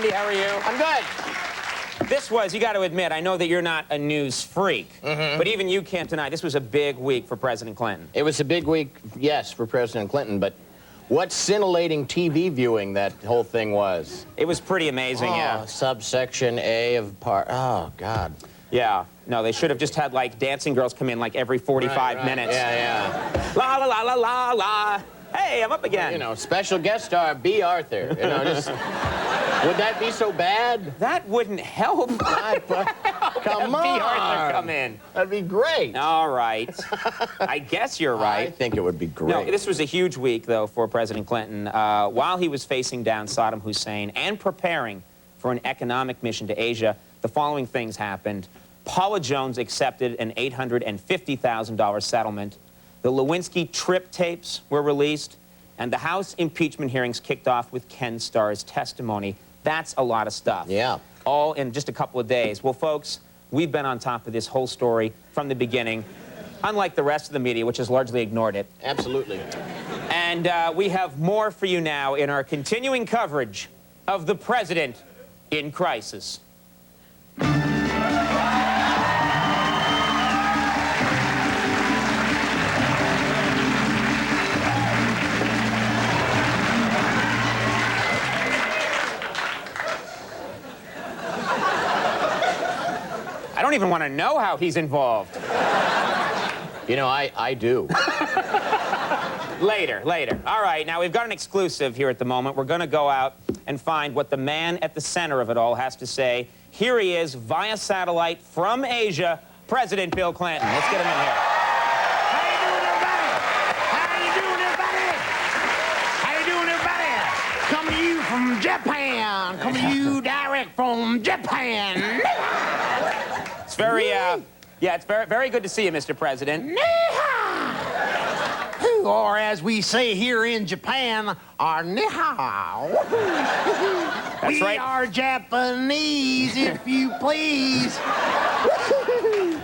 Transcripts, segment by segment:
Andy, how are you? I'm good. This was, you got to admit, I know that you're not a news freak, but even you can't deny this was a big week for President Clinton. It was a big week, yes, for President Clinton, but what scintillating TV viewing that whole thing was. It was pretty amazing, yeah. Subsection A of part, oh, God. Yeah, no, they should have just had, like, dancing girls come in, like, every 45 minutes. Yeah. La, la, la, la, la, la. Hey, I'm up again. You know, special guest star B. Arthur. You know, just, would that be so bad? That wouldn't help. Come on. B. Arthur come in. That'd be great. All right. I guess you're right. I think it would be great. No, this was a huge week, though, for President Clinton. While he was facing down Saddam Hussein and preparing for an economic mission to Asia, the following things happened. Paula Jones accepted an $850,000 settlement. The Lewinsky trip tapes were released, and the House impeachment hearings kicked off with Ken Starr's testimony. That's a lot of stuff. Yeah. All in just a couple of days. Well, folks, we've been on top of this whole story from the beginning, unlike the rest of the media, which has largely ignored it. Absolutely. And we have more for you now in our continuing coverage of the president in crisis. I don't even want to know how he's involved. You know, I do. Later. All right, now we've got an exclusive here at the moment. We're going to go out and find what the man at the center of it all has to say. Here he is, via satellite from Asia, President Bill Clinton. Let's get him in here. How you doing, everybody? Coming to you from Japan. Coming to you direct from Japan. It's very, it's very good to see you, Mr. President. Or as we say here in Japan, our ni hao. That's right. We are Japanese, if you please.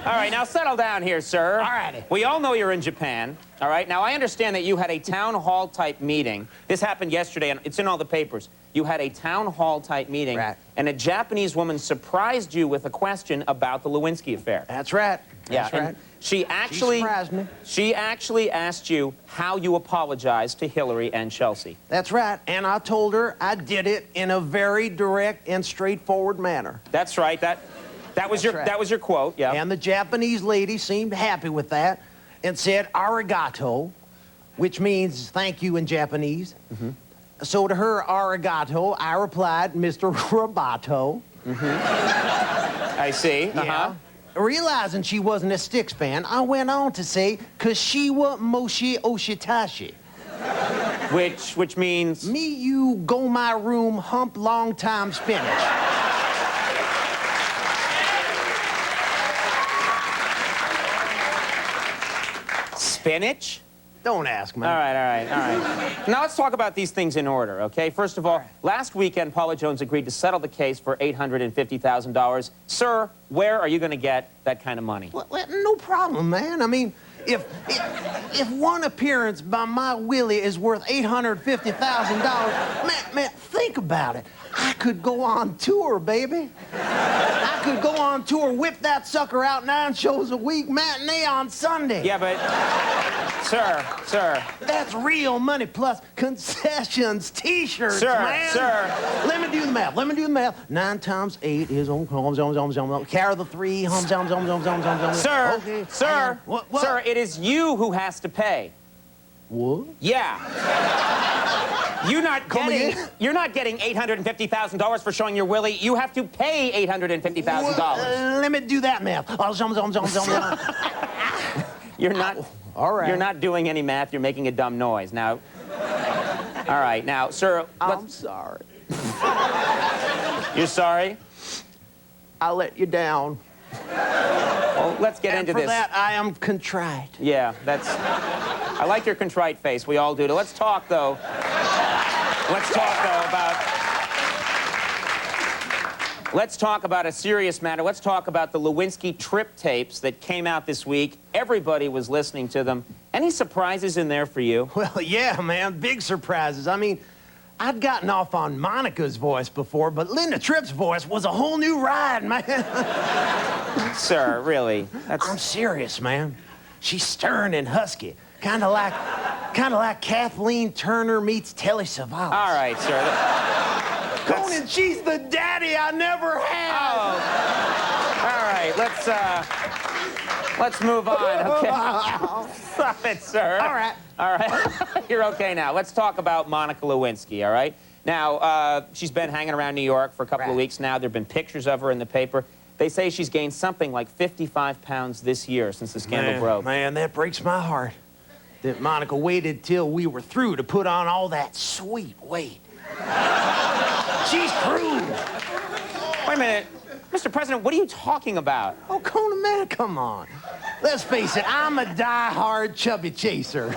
All right, now settle down here, sir. All righty. We all know you're in Japan, all right? Now, I understand that you had a town hall-type meeting. This happened yesterday, and it's in all the papers. You had a town hall-type meeting, right, and a Japanese woman surprised you with a question about the Lewinsky affair. That's right. That's right. She surprised me. She actually asked you how you apologized to Hillary and Chelsea. That's right, and I told her I did it in a very direct and straightforward manner. That's right. That was your quote. Yeah. And the Japanese lady seemed happy with that and said arigato, which means thank you in Japanese. So to her arigato, I replied, Mr. Roboto. I see. Yeah. Realizing she wasn't a Styx fan, I went on to say, Kashiwa Moshi Oshitashi. Which means? Me, you, go my room, hump long time spinach. Spinach? Don't ask me. All right. Now let's talk about these things in order, okay? First of all, last weekend, Paula Jones agreed to settle the case for $850,000. Sir, where are you going to get that kind of money? Well, no problem, man. I mean, if one appearance by my Willie is worth $850,000, man, think about it. I could go on tour, baby. I could go on tour, whip that sucker out 9 shows a week, matinee on Sunday. Yeah, but, sir. That's real money plus concessions, T-shirts, man. Sir. Let me do the math. 9 times 8 is carry the 3. Sir, Okay. sir, What? Sir, it is you who has to pay. What? Yeah. You're not getting $850,000 for showing your Willie. You have to pay $850,000. Let me do that math. You're not. All right. You're not doing any math. You're making a dumb noise. Now. All right. Now, sir. I'm sorry. You're sorry? I let you down. Well, let's get into for this. For that, I am contrite. Yeah, that's... I like your contrite face. We all do. Let's talk, though. Let's talk about a serious matter. Let's talk about the Lewinsky trip tapes that came out this week. Everybody was listening to them. Any surprises in there for you? Well, yeah, man, big surprises. I mean, I'd gotten off on Monica's voice before, but Linda Tripp's voice was a whole new ride, man. Sir, really? I'm serious, man. She's stern and husky, kind of like Kathleen Turner meets Telly Savalas. All right, sir. Conan, she's the daddy I never had. Oh. All right, let's move on, okay? Stop it, sir. All right. All right. You're okay now. Let's talk about Monica Lewinsky, all right? Now, she's been hanging around New York for a couple of weeks now. There have been pictures of her in the paper. They say she's gained something like 55 pounds this year since the scandal broke. Man, that breaks my heart. That Monica waited till we were through to put on all that sweet weight. She's cruel. Wait a minute. Mr. President, what are you talking about? Oh, Conan, man, come on. Let's face it, I'm a die-hard chubby chaser.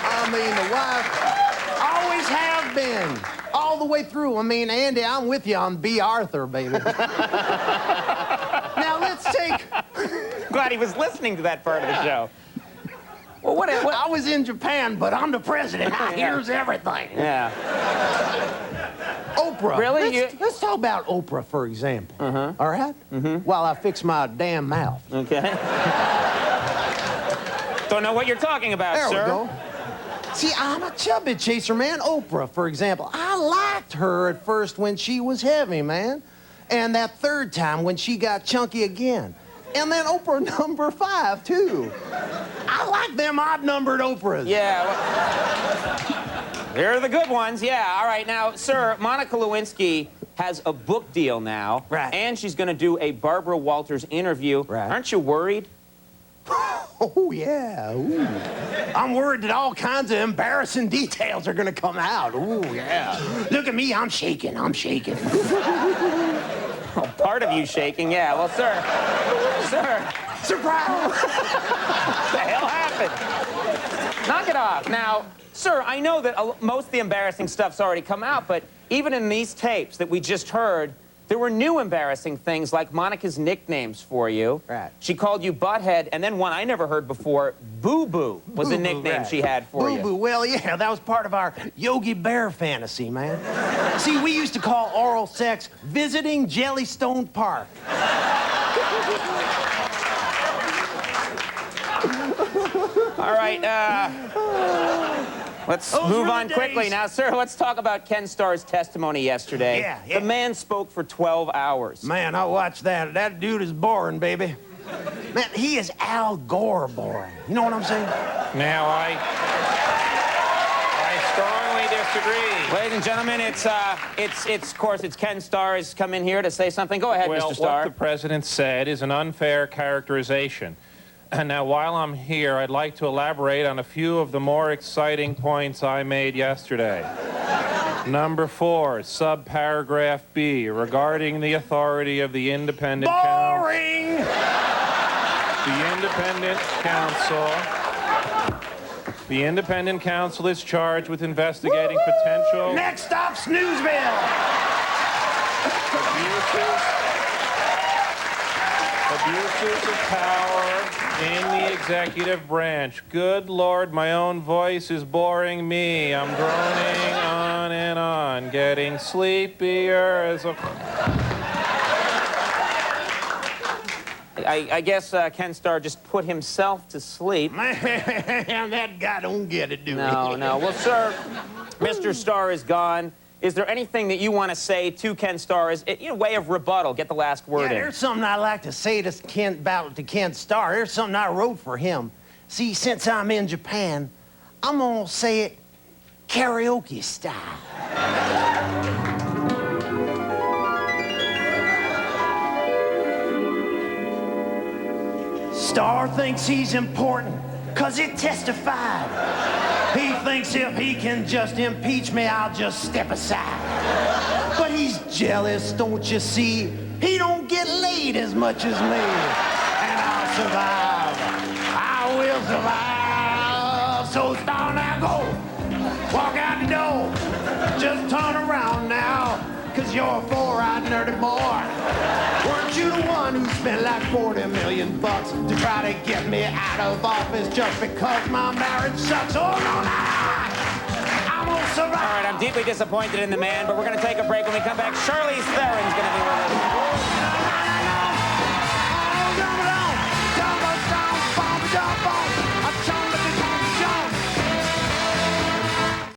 I mean, the wife always have been. All the way through. I mean, Andy, I'm with you on B. Arthur, baby. Now, let's take... Glad he was listening to that part of the show. Well, what I was in Japan, but I'm the president. I hears everything. Yeah. Oprah. Really? Let's talk about Oprah, for example. All right? While I fix my damn mouth. Okay. Don't know what you're talking about, There sir. we go. See, I'm a chubby chaser, man. Oprah, for example. I liked her at first when she was heavy, man. And that third time when she got chunky again. And then Oprah number 5, too. I like them odd-numbered Oprahs. Yeah. Well, they're the good ones, yeah. All right, now, sir, Monica Lewinsky has a book deal now. Right. And she's going to do a Barbara Walters interview. Right. Aren't you worried? Oh, yeah. Ooh. I'm worried that all kinds of embarrassing details are going to come out. Ooh, yeah. Look at me. I'm shaking. I'm shaking. Oh, part of you shaking, yeah. Well, sir. Surprise! What the hell happened? Knock it off. Now, sir, I know that most of the embarrassing stuff's already come out, but even in these tapes that we just heard, there were new embarrassing things like Monica's nicknames for you. Right. She called you Butthead, and then one I never heard before, Boo Boo, was a nickname she had for you. Boo Boo. Well, yeah, that was part of our Yogi Bear fantasy, man. See, we used to call oral sex visiting Jellystone Park. All right, let's move on quickly. Now, sir, let's talk about Ken Starr's testimony yesterday. Yeah. The man spoke for 12 hours. Man, I watched that. That dude is boring, baby. Man, he is Al Gore boring. You know what I'm saying? Now, I strongly disagree. Ladies and gentlemen, of course, it's Ken Starr has come in here to say something. Go ahead, Well, Mr. Starr. what the president said is an unfair characterization. And now, while I'm here, I'd like to elaborate on a few of the more exciting points I made yesterday. Number 4, subparagraph B, regarding the authority of the independent Boring! The independent counsel is charged with investigating potential Next stop, Snoozeville! abuses of power in the executive branch. Good Lord, my own voice is boring me. I'm droning on and on, getting sleepier as a... I guess Ken Starr just put himself to sleep. Man, that guy don't get it, do he? No. Well, sir, Mr. Starr is gone. Is there anything that you want to say to Ken Starr as a way of rebuttal? Get the last word Yeah, in. there's something I like to say to Ken Starr. There's something I wrote for him. See, since I'm in Japan, I'm gonna say it karaoke style. Starr thinks he's important, 'cause it testified. He thinks if he can just impeach me, I'll just step aside. But he's jealous, don't you see? He don't get laid as much as me. And I'll survive. I will survive. So Starr, now go. Walk out the door. Just turn around now, 'cause you're a four-eyed nerdy boy. Weren't you the one who spent like 40 million bucks to try to get me out of office just because my marriage sucks? Oh, no, no! I survive. All right, I'm deeply disappointed in the man, but we're going to take a break. When we come back, Shirley's